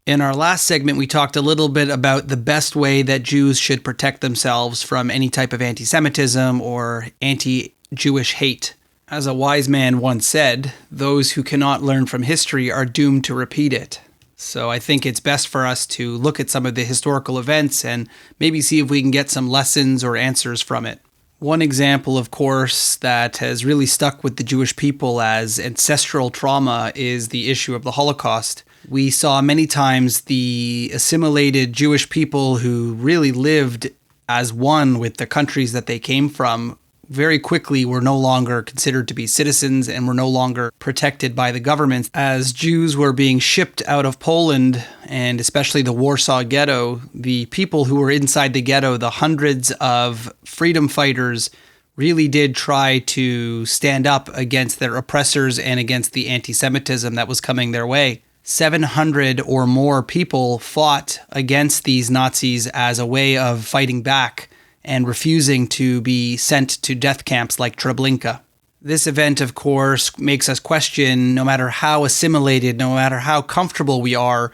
In our last segment, we talked a little bit about the best way that Jews should protect themselves from any type of anti-Semitism or anti-Jewish hate. As a wise man once said, those who cannot learn from history are doomed to repeat it. So I think it's best for us to look at some of the historical events and maybe see if we can get some lessons or answers from it. One example, of course, that has really stuck with the Jewish people as ancestral trauma is the issue of the Holocaust. We saw many times the assimilated Jewish people who really lived as one with the countries that they came from very quickly were no longer considered to be citizens and were no longer protected by the government. As Jews were being shipped out of Poland, and especially the Warsaw Ghetto, the people who were inside the ghetto, the hundreds of freedom fighters, really did try to stand up against their oppressors and against the anti-Semitism that was coming their way. 700 or more people fought against these Nazis as a way of fighting back and refusing to be sent to death camps like Treblinka. This event, of course, makes us question, no matter how assimilated, no matter how comfortable we are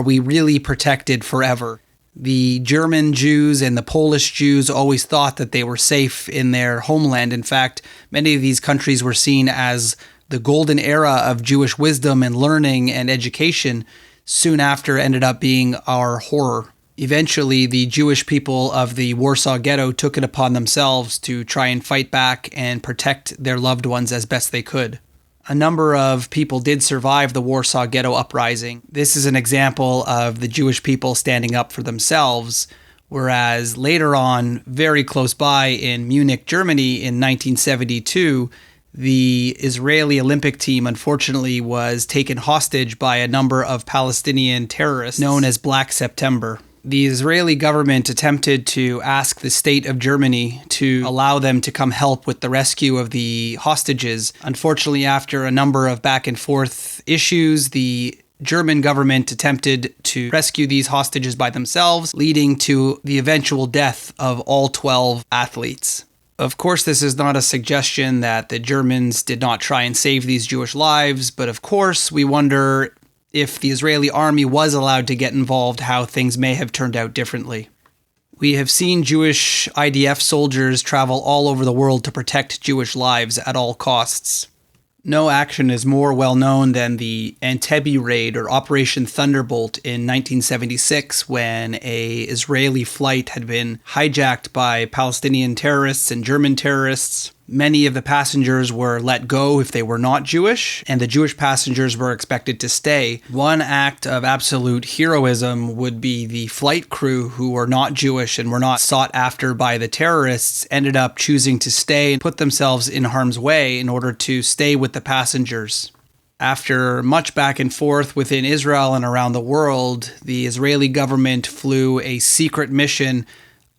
we really protected forever? The German Jews and the Polish Jews always thought that they were safe in their homeland. In fact, many of these countries were seen as the golden era of Jewish wisdom and learning and education. Soon after ended up being our horror. Eventually, the Jewish people of the Warsaw Ghetto took it upon themselves to try and fight back and protect their loved ones as best they could. A number of people did survive the Warsaw Ghetto uprising. This is an example of the Jewish people standing up for themselves, whereas later on, very close by in Munich, Germany in 1972, the Israeli Olympic team, unfortunately, was taken hostage by a number of Palestinian terrorists known as Black September. The Israeli government attempted to ask the state of Germany to allow them to come help with the rescue of the hostages. Unfortunately, after a number of back and forth issues, the German government attempted to rescue these hostages by themselves, leading to the eventual death of all 12 athletes. Of course, this is not a suggestion that the Germans did not try and save these Jewish lives, but of course, we wonder if the Israeli army was allowed to get involved, how things may have turned out differently. We have seen Jewish IDF soldiers travel all over the world to protect Jewish lives at all costs. No action is more well known than the Entebbe raid or Operation Thunderbolt in 1976, when an Israeli flight had been hijacked by Palestinian terrorists and German terrorists. Many of the passengers were let go if they were not Jewish, and the Jewish passengers were expected to stay. One act of absolute heroism would be the flight crew, who were not Jewish and were not sought after by the terrorists, ended up choosing to stay and put themselves in harm's way in order to stay with the passengers. After much back and forth within Israel and around the world, the Israeli government flew a secret mission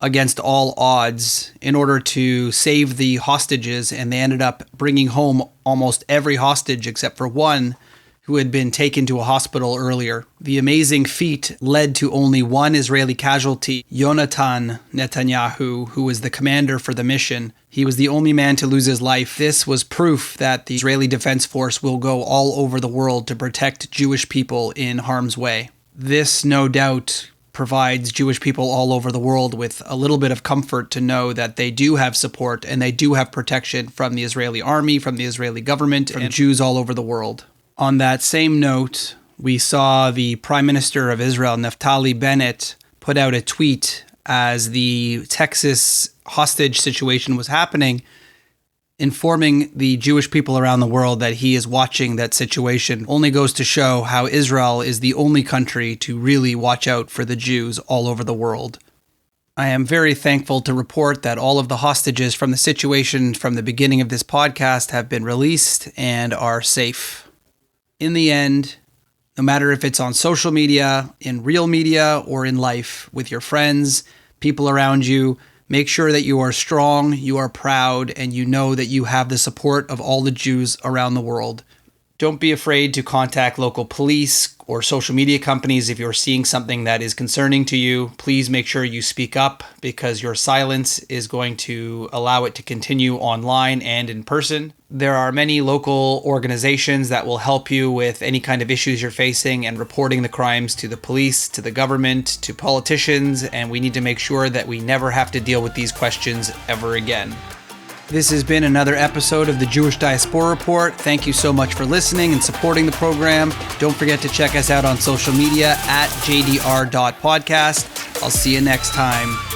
against all odds in order to save the hostages, and they ended up bringing home almost every hostage except for one who had been taken to a hospital earlier. The amazing feat led to only one Israeli casualty, Yonatan Netanyahu, who was the commander for the mission. He was the only man to lose his life. This was proof that the Israeli Defense Force will go all over the world to protect Jewish people in harm's way. This, no doubt, provides Jewish people all over the world with a little bit of comfort to know that they do have support and they do have protection from the Israeli army, from the Israeli government, and Jews all over the world. On that same note, we saw the Prime Minister of Israel, Naftali Bennett, put out a tweet as the Texas hostage situation was happening, informing the Jewish people around the world that he is watching that situation. Only goes to show how Israel is the only country to really watch out for the Jews all over the world. I am very thankful to report that all of the hostages from the situation from the beginning of this podcast have been released and are safe. In the end, no matter if it's on social media, in real media, or in life, with your friends, people around you, make sure that you are strong, you are proud, and you know that you have the support of all the Jews around the world. Don't be afraid to contact local police or social media companies if you're seeing something that is concerning to you. Please make sure you speak up, because your silence is going to allow it to continue online and in person. There are many local organizations that will help you with any kind of issues you're facing and reporting the crimes to the police, to the government, to politicians, and we need to make sure that we never have to deal with these questions ever again. This has been another episode of the Jewish Diaspora Report. Thank you so much for listening and supporting the program. Don't forget to check us out on social media at jdr.podcast. I'll see you next time.